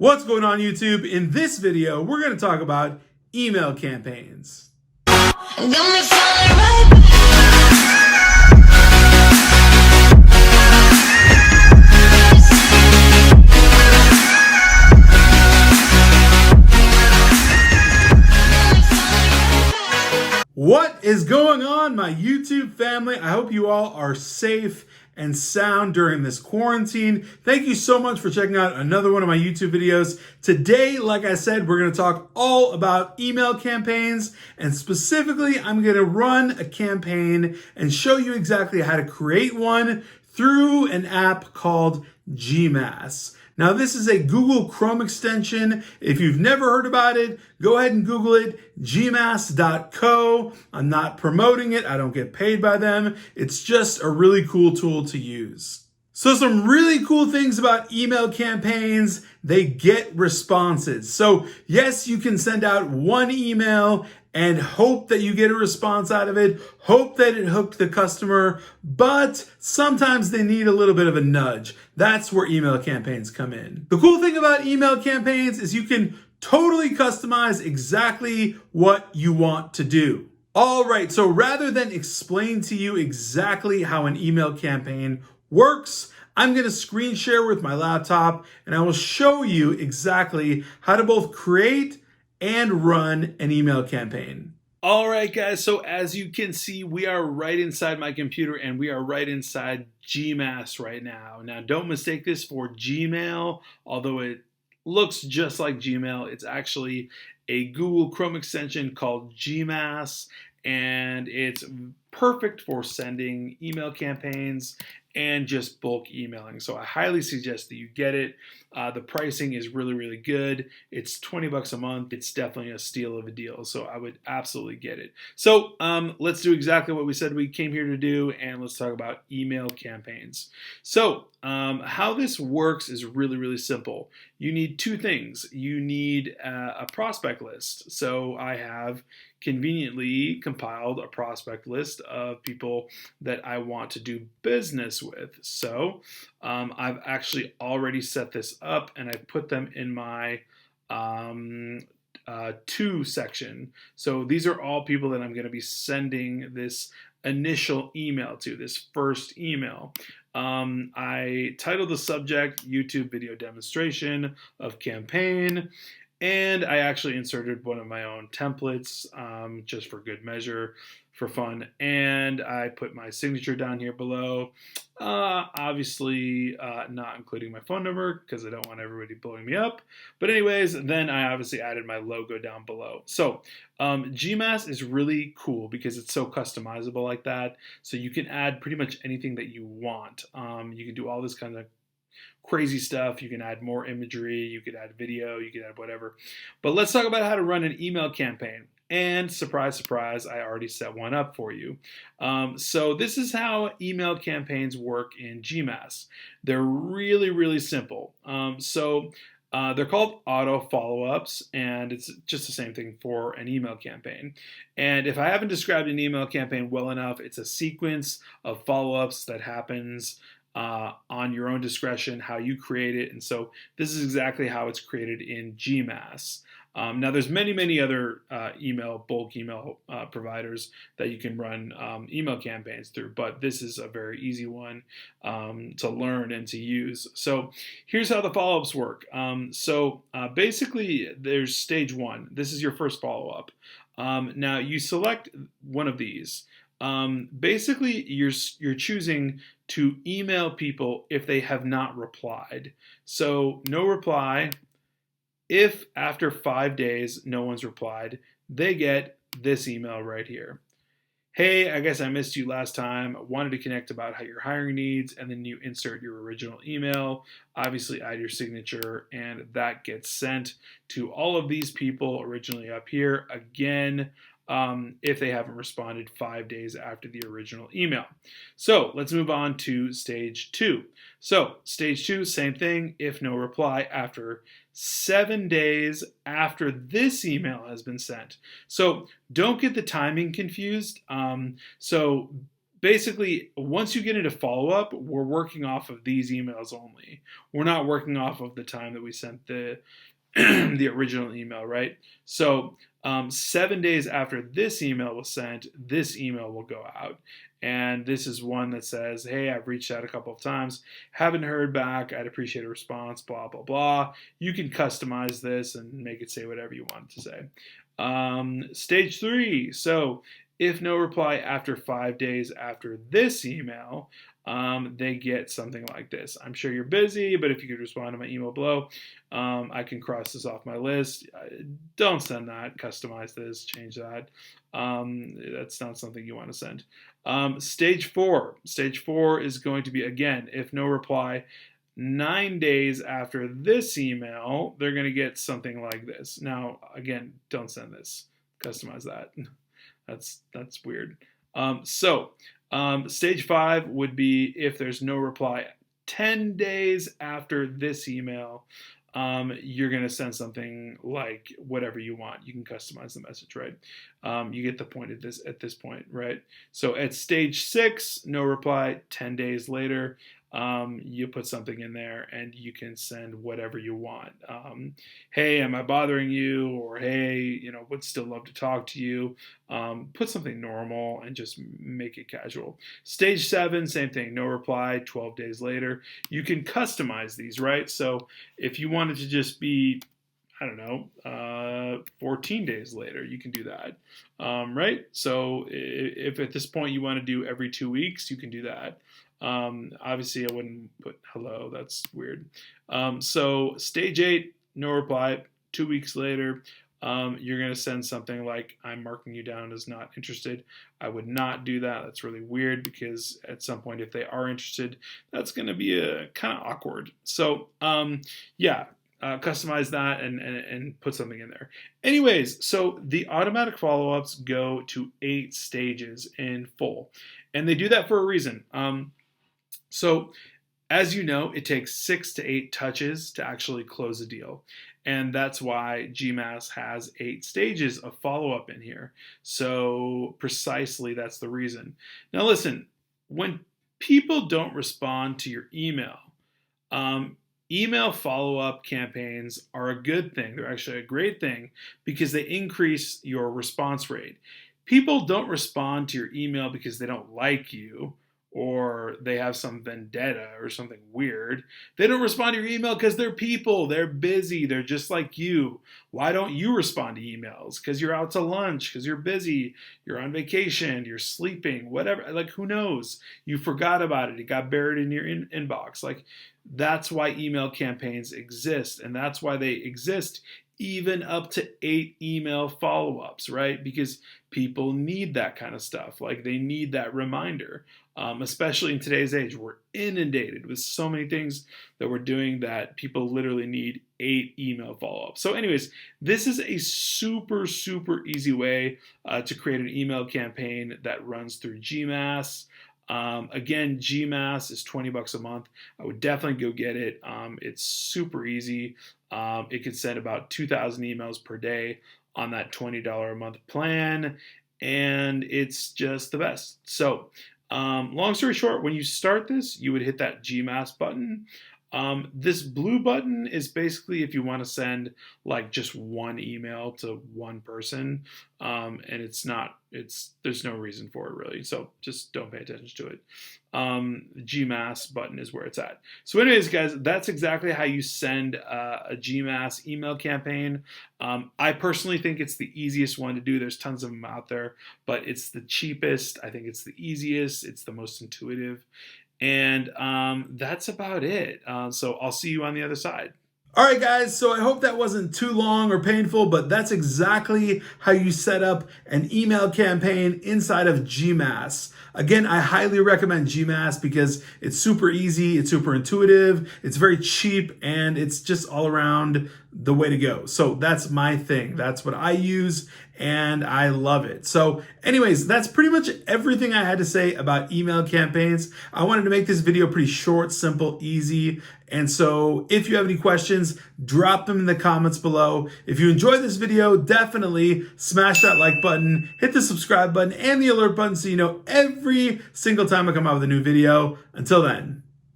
What's going on YouTube? In this video, we're going to talk about email campaigns. What is going on, my YouTube family? I hope you all are safe and sound during this quarantine. Thank you so much for checking out another one of my YouTube videos. Today, like I said, we're going to talk all about email campaigns, and specifically, I'm going to run a campaign and show you exactly how to create one through an app called Gmass. Now, this is a Google Chrome extension. If you've never heard about it, go ahead and Google it, gmass.co. I'm not promoting it. I don't get paid by them. It's just a really cool tool to use. So some really cool things about email campaigns, they get responses. So yes, you can send out one email and hope that you get a response out of it, hope that it hooked the customer, but sometimes they need a little bit of a nudge. That's where email campaigns come in. The cool thing about email campaigns is you can totally customize exactly what you want to do. All right, so rather than explain to you exactly how an email campaign works, I'm going to screen share with my laptop and I will show you exactly how to both create and run an email campaign. All right, guys, so as you can see, we are right inside my computer and we are right inside Gmass right now. Now, don't mistake this for Gmail, although it looks just like Gmail. It's actually a Google Chrome extension called Gmass, and it's perfect for sending email campaigns and just bulk emailing. So I highly suggest that you get it. The pricing is really, really good. It's $20 a month. It's definitely a steal of a deal. So I would absolutely get it. So let's do exactly what we said we came here to do, and let's talk about email campaigns. So how this works is really, really simple. You need two things. You need a prospect list. So I have conveniently compiled a prospect list of people that I want to do business with. So I've actually already set this up and I put them in my to section. So these are all people that I'm going to be sending this initial email to, this first email. I titled the subject YouTube video demonstration of campaign, and I actually inserted one of my own templates just for good measure, for fun, and I put my signature down here below. Obviously not including my phone number because I don't want everybody blowing me up. But anyways, then I obviously added my logo down below. So Gmass is really cool because it's so customizable like that. So you can add pretty much anything that you want. You can do all this kind of crazy stuff. You can add more imagery, you could add video, you could add whatever. But let's talk about how to run an email campaign. And surprise, surprise, I already set one up for you. So this is how email campaigns work in Gmass. They're really, really simple. They're called auto follow-ups, and it's just the same thing for an email campaign. And if I haven't described an email campaign well enough, it's a sequence of follow-ups that happens on your own discretion, how you create it. And so this is exactly how it's created in Gmass. Now there's many other bulk email providers that you can run email campaigns through, but this is a very easy one to learn and to use. So here's how the follow-ups work. Basically there's stage one. This is your first follow-up. Now you select one of these. Basically you're choosing to email people if they have not replied. So no reply. If after 5 days no one's replied, they get this email right here. Hey, I guess I missed you last time. I wanted to connect about how your hiring needs, and then you insert your original email, obviously add your signature, and that gets sent to all of these people originally up here. Again, if they haven't responded 5 days after the original email. So let's move on to stage two. So stage two, same thing. If no reply after 7 days after this email has been sent. So don't get the timing confused. So basically, once you get into follow-up, we're working off of these emails only. We're not working off of the time that we sent the the original email, right? So 7 days after this email was sent, this email will go out. And this is one that says, hey, I've reached out a couple of times, haven't heard back. I'd appreciate a response, blah, blah, blah. You can customize this and make it say whatever you want it to say. Stage 3. So if no reply after 5 days after this email, they get something like this. I'm sure you're busy, but if you could respond to my email below, I can cross this off my list. Don't send that. Customize this. Change that. That's not something you want to send. Stage 4. Stage 4 is going to be, again, if no reply 9 days after this email, they're going to get something like this. Now, again, don't send this. Customize that. That's weird. Stage 5 would be if there's no reply 10 days after this email, you're going to send something like whatever you want. You can customize the message, right? You get the point at this point, right? So at stage 6, no reply 10 days later, you put something in there and you can send whatever you want. Hey, am I bothering you? Or hey, would still love to talk to you. Put something normal and just make it casual. Stage 7, same thing, no reply 12 days later. You can customize these, right? So if you wanted to just be, I don't know, 14 days later, you can do that, right? So if at this point you want to do every 2 weeks, you can do that. Obviously I wouldn't put hello, that's weird. So stage 8, no reply, 2 weeks later, you're going to send something like, I'm marking you down as not interested. I would not do that. That's really weird because at some point, if they are interested, that's going to be kind of awkward. So customize that and put something in there. Anyways, so the automatic follow-ups go to 8 stages in full, and they do that for a reason. So as you know, it takes 6 to 8 touches to actually close a deal. And that's why GMass has 8 stages of follow-up in here. So precisely that's the reason. Now listen, when people don't respond to your email, email follow-up campaigns are a good thing. They're actually a great thing because they increase your response rate. People don't respond to your email because they don't like you or they have some vendetta or something weird. They don't respond to your email because they're people. They're busy. They're just like you. Why don't you respond to emails? Because you're out to lunch, because you're busy, you're on vacation, you're sleeping, whatever. Like, who knows? You forgot about it. It got buried in your inbox. Like, that's why email campaigns exist. And that's why they exist even up to 8 email follow-ups, right? Because people need that kind of stuff. Like, they need that reminder. Especially in today's age, we're inundated with so many things that we're doing that people literally need 8 email follow-ups. So anyways, this is a super, super easy way to create an email campaign that runs through GMass. Again, GMass is $20 a month. I would definitely go get it. It's super easy. It could send about 2,000 emails per day on that $20 a month plan, and it's just the best. So long story short, when you start this, you would hit that GMass button. This blue button is basically if you want to send like just one email to one person, and there's no reason for it really. So just don't pay attention to it. GMass button is where it's at. So anyways, guys, that's exactly how you send a GMass email campaign. I personally think it's the easiest one to do. There's tons of them out there, but it's the cheapest. I think it's the easiest. It's the most intuitive. And that's about it. So I'll see you on the other side. All right, guys, so I hope that wasn't too long or painful, but that's exactly how you set up an email campaign inside of GMass. Again, I highly recommend GMass because it's super easy, it's super intuitive, it's very cheap, and it's just all around the way to go. So that's my thing. That's what I use and I love it. So anyways, that's pretty much everything I had to say about email campaigns. I wanted to make this video pretty short, simple, easy. And so if you have any questions, drop them in the comments below. If you enjoyed this video, definitely smash that like button, hit the subscribe button and the alert button so you know every single time I come out with a new video. Until then.